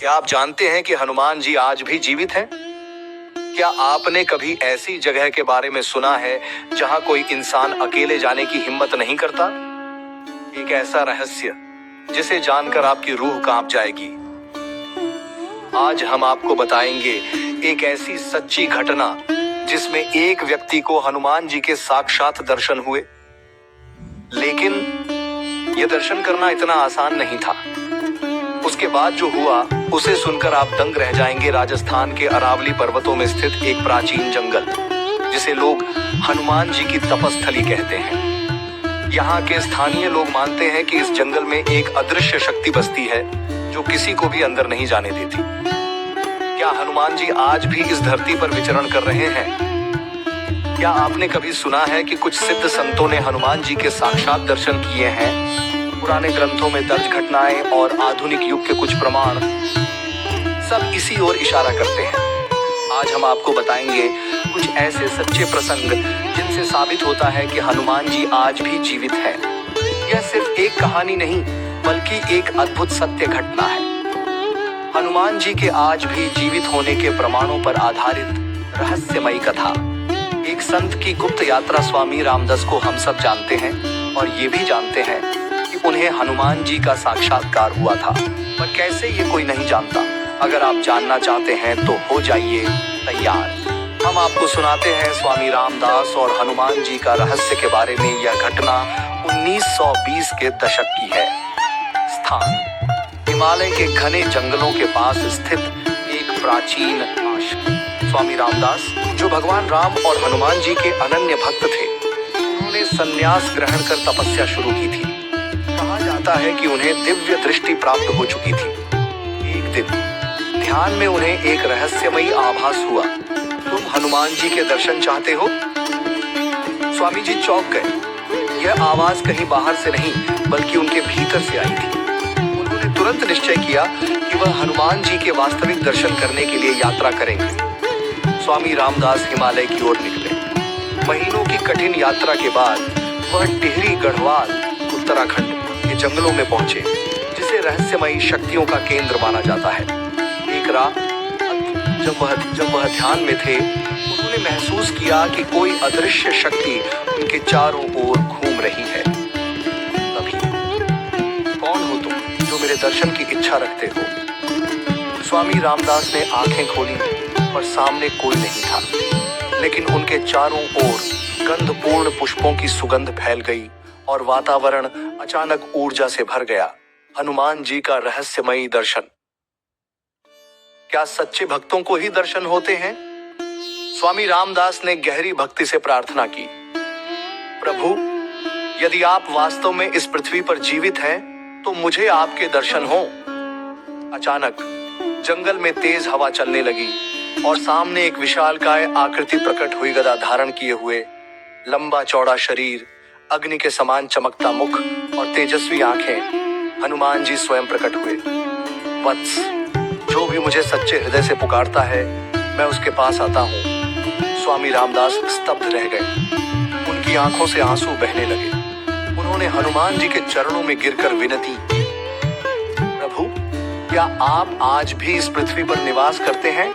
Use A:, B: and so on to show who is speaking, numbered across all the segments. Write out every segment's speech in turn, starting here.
A: क्या आप जानते हैं कि हनुमान जी आज भी जीवित हैं? क्या आपने कभी ऐसी जगह के बारे में सुना है जहां कोई इंसान अकेले जाने की हिम्मत नहीं करता? एक ऐसा रहस्य जिसे जानकर आपकी रूह कांप जाएगी। आज हम आपको बताएंगे एक ऐसी सच्ची घटना जिसमें एक व्यक्ति को हनुमान जी के साक्षात दर्शन हुए। लेकिन यह दर्शन करना इतना आसान नहीं था। उसके बाद जो हुआ उसे सुनकर आप दंग रह जाएंगे। राजस्थान के अरावली पर्वतों में स्थित एक प्राचीन जंगल, जिसे लोग हनुमान जी की तपस्थली कहते हैं। यहाँ के स्थानीय लोग मानते हैं कि इस जंगल में एक अदृश्य शक्ति बसती है जो किसी को भी अंदर नहीं जाने देती। क्या हनुमान जी आज भी इस धरती पर विचरण कर रहे हैं? क्या आपने कभी सुना है कि कुछ सिद्ध संतों ने हनुमान जी के साक्षात दर्शन किए हैं? पुराने ग्रंथों में दर्ज घटनाएं और आधुनिक युग के कुछ प्रमाण सब इसी ओर इशारा करते हैं। आज हम आपको बताएंगे कुछ ऐसे सच्चे प्रसंग जिनसे साबित होता है कि हनुमान जी आज भी जीवित हैं। यह सिर्फ एक कहानी नहीं, बल्कि एक अद्भुत सत्य घटना है। हनुमान जी के आज भी जीवित होने के प्रमाणों पर आधारित रहस्यमयी कथा। एक संत की गुप्त यात्रा। स्वामी रामदास को हम सब जानते हैं और ये भी जानते हैं कि उन्हें हनुमान जी का साक्षात्कार हुआ था, पर कैसे ये कोई नहीं जानता। अगर आप जानना चाहते हैं तो हो जाइए तैयार। हम आपको सुनाते हैं स्वामी रामदास और हनुमान जी का रहस्य के बारे में। यह घटना 1920 के दशक की है। स्थान हिमालय के घने जंगलों के पास स्थित एक प्राचीन आश्रम। स्वामी रामदास, जो भगवान राम और हनुमान जी के अनन्य भक्त थे, उन्होंने संन्यास ग्रहण कर तपस्या शुरू की थी। कहा जाता है कि उन्हें दिव्य दृष्टि प्राप्त हो चुकी थी। एक दिन ध्यान में उन्हें एक रहस्यमयी आभास हुआ। तुम हनुमान जी के दर्शन चाहते हो? स्वामी जी चौंक गए। यह आवाज कहीं बाहर से नहीं, बल्कि उनके भीतर से आई थी। उन्होंने तुरंत निश्चय किया कि वह हनुमान जी के वास्तविक दर्शन करने के लिए यात्रा करेंगे। स्वामी रामदास हिमालय की ओर निकले। महीनों की कठिन यात्रा के बाद वह टिहरी गढ़वाल उत्तराखंड के जंगलों में पहुंचे, जिसे रहस्यमयी शक्तियों का केंद्र माना जाता है। एक रात जब वह ध्यान में थे, उन्होंने महसूस किया कि कोई अदृश्य शक्ति उनके चारों ओर घूम रही है। तभी, कौन हो तुम जो मेरे दर्शन की इच्छा रखते हो? स्वामी रामदास ने आंखें खोली, पर सामने कोई नहीं था। लेकिन उनके चारों ओर गंधपूर्ण पुष्पों की सुगंध फैल गई और वातावरण अचानक ऊर्जा से भर गया। हनुमान जी का रहस्यमयी दर्शन। क्या सच्चे भक्तों को ही दर्शन होते हैं? स्वामी रामदास ने गहरी भक्ति से प्रार्थना की, प्रभु, यदि आप वास्तव में इस पृथ्वी पर जीवित हैं, तो मुझे आपके दर्शन हो। अचानक जंगल में तेज हवा चलने लगी और सामने एक विशालकाय आकृति प्रकट हुई। गदा धारण किए हुए, लंबा चौड़ा शरीर, अग्नि के समान चमकता मुख और तेजस्वी आंखें, हनुमान जी स्वयं प्रकट हुए। वत्स, जो भी मुझे सच्चे हृदय से पुकारता है, मैं उसके पास आता हूँ। स्वामी रामदास स्तब्ध रह गए। उनकी आंखों से आंसू बहने लगे। उन्होंने हनुमान जी के चरणों में गिरकर विनती की, प्रभु, क्या आप आज भी इस पृथ्वी पर निवास करते हैं?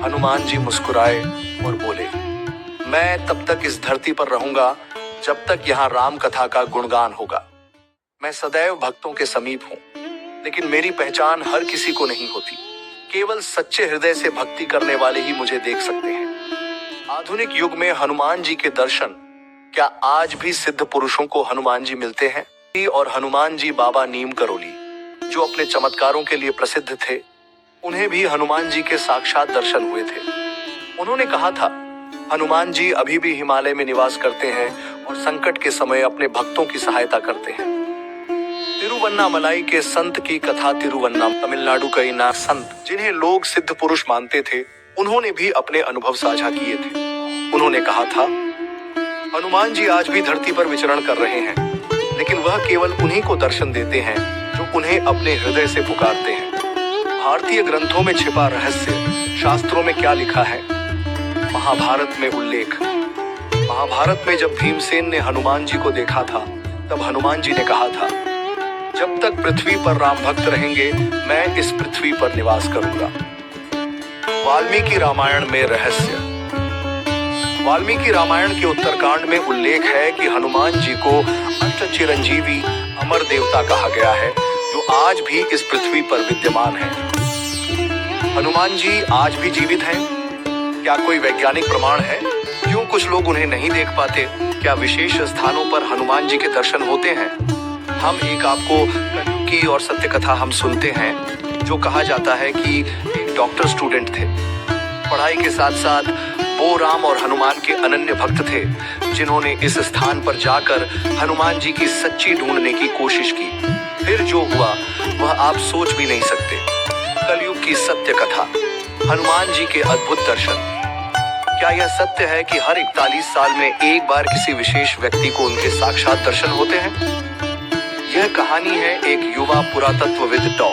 A: हनुमान जी मुस्कुराए और बोले, मैं तब तक इस धरती पर रहूंगा जब तक यहाँ राम कथा का गुणगान होगा। मैं सदैव भक्तों के समीप हूँ, लेकिन मेरी पहचान हर किसी को नहीं होती। केवल सच्चे हृदय से भक्ति करने वाले ही मुझे देख सकते हैं। आधुनिक युग में हनुमान जी के दर्शन, क्या आज भी सिद्ध पुरुषों को हनुमान जी मिलते हैं? और हनुमान जी बाबा नीम करोली, जो अपने चमत्कारों के लिए प्रसिद्ध थे, उन्हें भी हनुमान जी के साक्षात दर्शन हुए थे। उन्होंने कहा था, हनुमान जी अभी भी हिमालय में निवास करते हैं और संकट के समय अपने भक्तों की सहायता करते हैं। तिरुवन्नामलाई के संत की कथा। तिरुवन्ना तमिलनाडु का एक संत, जिन्हें लोग सिद्ध पुरुष मानते थे, उन्होंने भी अपने अनुभव साझा किए थे। उन्होंने कहा था, हनुमान जी आज भी धरती पर विचरण कर रहे हैं, लेकिन वह केवल उन्हीं को दर्शन देते हैं जो उन्हें अपने हृदय से पुकारते हैं। भारतीय ग्रंथों में छिपा रहस्य, शास्त्रों में क्या लिखा है? महाभारत में उल्लेख। महाभारत में जब भीमसेन ने हनुमान जी को देखा था, तब हनुमान जी ने कहा था, जब तक पृथ्वी पर राम भक्त रहेंगे मैं इस पृथ्वी पर निवास करूंगा। वाल्मीकि रामायण में रहस्य। वाल्मीकि रामायण के उत्तरकांड में उल्लेख है कि हनुमान जी को अष्ट चिरंजीवी अमर देवता कहा गया है, जो आज भी इस पृथ्वी पर विद्यमान है। हनुमान जी आज भी जीवित हैं? क्या कोई वैज्ञानिक प्रमाण है? क्यों कुछ लोग उन्हें नहीं देख पाते? क्या विशेष स्थानों पर हनुमान जी के दर्शन होते हैं? हम एक आपको कलयुग की और सत्य कथा हम सुनते हैं, जो कहा जाता है कि एक डॉक्टर स्टूडेंट थे। पढ़ाई के साथ साथ वो राम और हनुमान के अनन्य भक्त थे, जिन्होंने इस स्थान पर जाकर हनुमान जी की सच्ची ढूंढने की कोशिश की। फिर जो हुआ वह आप सोच भी नहीं सकते। कलयुग की सत्य कथा, हनुमान जी के अद्भुत दर्शन। क्या यह सत्य है कि हर 41 साल में एक बार किसी विशेष व्यक्ति को उनके साक्षात दर्शन होते हैं? यह कहानी है एक युवा पुरातत्वविद डॉ.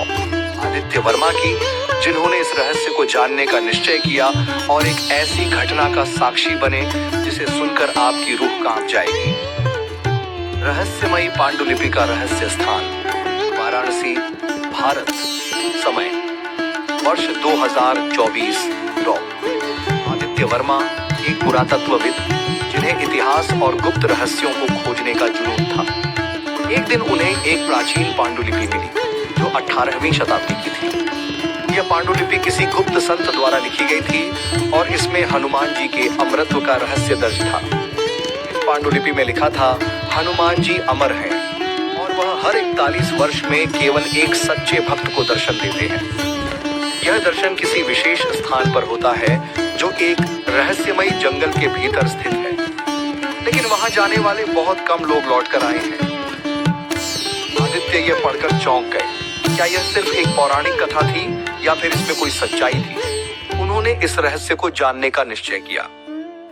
A: आदित्य वर्मा की, जिन्होंने इस रहस्य को जानने का निश्चय किया और एक ऐसी घटना का साक्षी बने जिसे सुनकर आपकी रूह कांप जाएगी। रहस्यमयी पांडुलिपि का रहस्य स्थान, वाराणसी, भारत। समय वर्ष 2024। डॉ. आदित्य वर्मा एक पुरातत्वविद, जिन्हें इतिहास और गुप्त रहस्यों को खोजने का जुनून था। एक दिन उन्हें एक प्राचीन पांडुलिपि मिली, जो 18वीं शताब्दी की थी। यह पांडुलिपि किसी गुप्त संत द्वारा लिखी गई थी और इसमें हनुमान जी के अमरत्व का रहस्य दर्ज था। इस पांडुलिपि में लिखा था, हनुमान जी अमर हैं और वह हर 41 वर्ष में केवल एक सच्चे भक्त को दर्शन देते हैं। यह दर्शन किसी विशेष स्थान पर होता है, जो एक रहस्यमयी जंगल के भीतर स्थित है, लेकिन वहां जाने वाले बहुत कम लोग लौटकर आए हैं। आदित्य यह पढ़कर चौंक गए। क्या यह सिर्फ एक पौराणिक कथा थी या फिर इसमें कोई सच्चाई थी? उन्होंने इस रहस्य को जानने का निश्चय किया।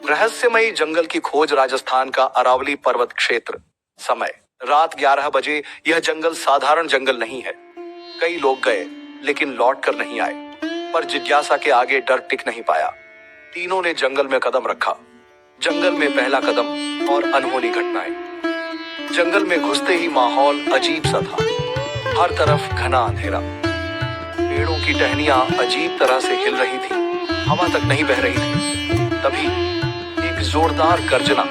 A: रहस्यमयी जंगल की खोज, राजस्थान का अरावली पर्वत क्षेत्र। समय रात 11 बजे। यह जंगल साधारण जंगल नहीं है। कई लोग गए लेकिन लौट कर नहीं आए, पर जिज्ञासा के आगे डर टिक नहीं पाया। तीनों ने जंगल में कदम रखा। जंगल में पहला कदम और अनहोनी घटनाएं। जंगल में घुसते ही माहौल अजीब सा था। हर तरफ घना अंधेरा, पेड़ों की टहनियां अजीब तरह से हिल रही थी, हवा तक नहीं बह रही थी। तभी एक जोरदार गर्जना,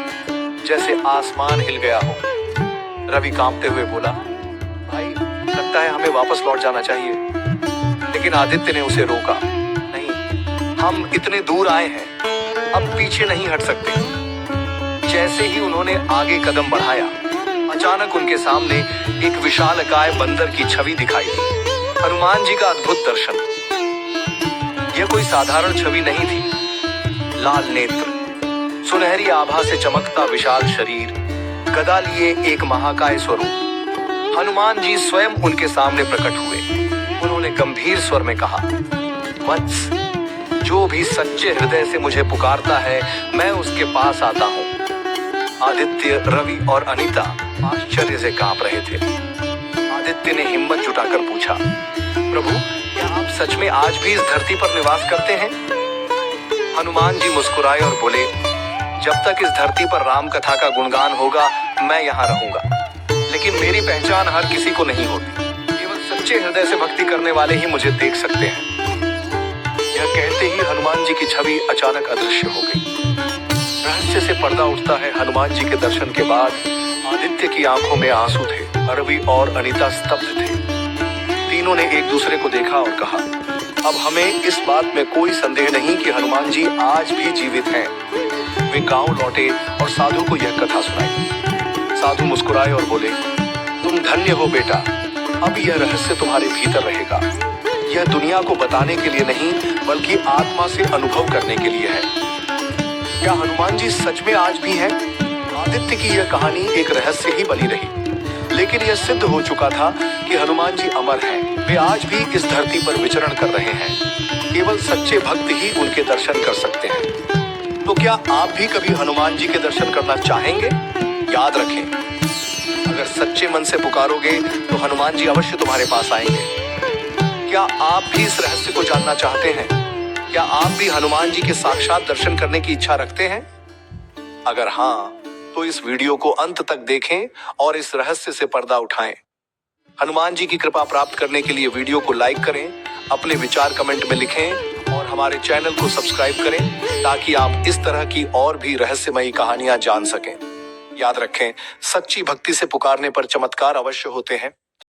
A: जैसे आसमान हिल गया हो। रवि कांपते हुए बोला, भाई लगता है हमें वापस लौट जाना चाहिए। लेकिन आदित्य ने उसे रोका, नहीं, हम इतने दूर आए हैं, अब पीछे नहीं हट सकते। जैसे ही उन्होंने आगे कदम बढ़ाया, अचानक उनके सामने एक विशालकाय बंदर की छवि दिखाई दी। हनुमान जी का अद्भुत दर्शन। यह कोई साधारण छवि नहीं थी। लाल नेत्र, सुनहरी आभा से चमकता विशाल शरीर, गदा लिए एक महाकाय स्वरूप। हनुमान जी स्वयं उनके सामने प्रकट हुए। उन्होंने गंभीर स्वर में कहा, वत्स, जो भी सच्चे हृदय से मुझे पुकारता है, मैं उसके पास आता हूँ। आदित्य, रवि और अनीता आश्चर्य से कांप रहे थे। आदित्य ने हिम्मत जुटाकर पूछा, प्रभु, क्या आप सच में आज भी इस धरती पर निवास करते हैं? हनुमान जी मुस्कुराए और बोले, जब तक इस धरती पर राम कथा का गुणगान होगा, मैं यहाँ रहूंगा। लेकिन मेरी पहचान हर किसी को नहीं होती। केवल सच्चे हृदय से भक्ति करने वाले ही मुझे देख सकते हैं। यह कहते ही हनुमान जी की छवि अचानक अदृश्य हो गई। रहस्य से पर्दा उठता है। हनुमान जी के दर्शन के बाद आदित्य की आंखों में आंसू थे। रवि और अनीता स्तब्ध थे। तीनों ने एक दूसरे को देखा और कहा, अब हमें इस बात में कोई संदेह नहीं कि हनुमान जी आज भी जीवित हैं। वे गांव लौटे और साधु को यह कथा सुनाई। साधु मुस्कुराए और बोले, तुम धन्य हो बेटा, अब यह रहस्य तुम्हारे भीतर रहेगा। यह दुनिया को बताने के लिए नहीं, बल्कि आत्मा से अनुभव करने के लिए है। क्या हनुमान जी सच में आज भी हैं? आदित्य की यह कहानी एक रहस्य ही बनी रही, लेकिन यह सिद्ध हो चुका था कि हनुमान जी अमर हैं। वे आज भी इस धरती पर विचरण कर रहे हैं। केवल सच्चे भक्त ही उनके दर्शन कर सकते हैं। तो क्या आप भी कभी हनुमान जी के दर्शन करना चाहेंगे? याद रखें, अगर सच्चे मन से पुकारोगे तो हनुमान जी अवश्य तुम्हारे पास आएंगे। क्या आप भी इस रहस्य को जानना चाहते हैं? क्या आप भी हनुमान जी के साक्षात दर्शन करने की इच्छा रखते हैं? अगर हाँ, तो इस वीडियो को अंत तक देखें और इस रहस्य से पर्दा उठाएं। हनुमान जी की कृपा प्राप्त करने के लिए वीडियो को लाइक करें, अपने विचार कमेंट में लिखें और हमारे चैनल को सब्सक्राइब करें ताकि आप इस तरह की और भी रहस्यमयी कहानियां जान सकें। याद रखें, सच्ची भक्ति से पुकारने पर चमत्कार अवश्य होते हैं।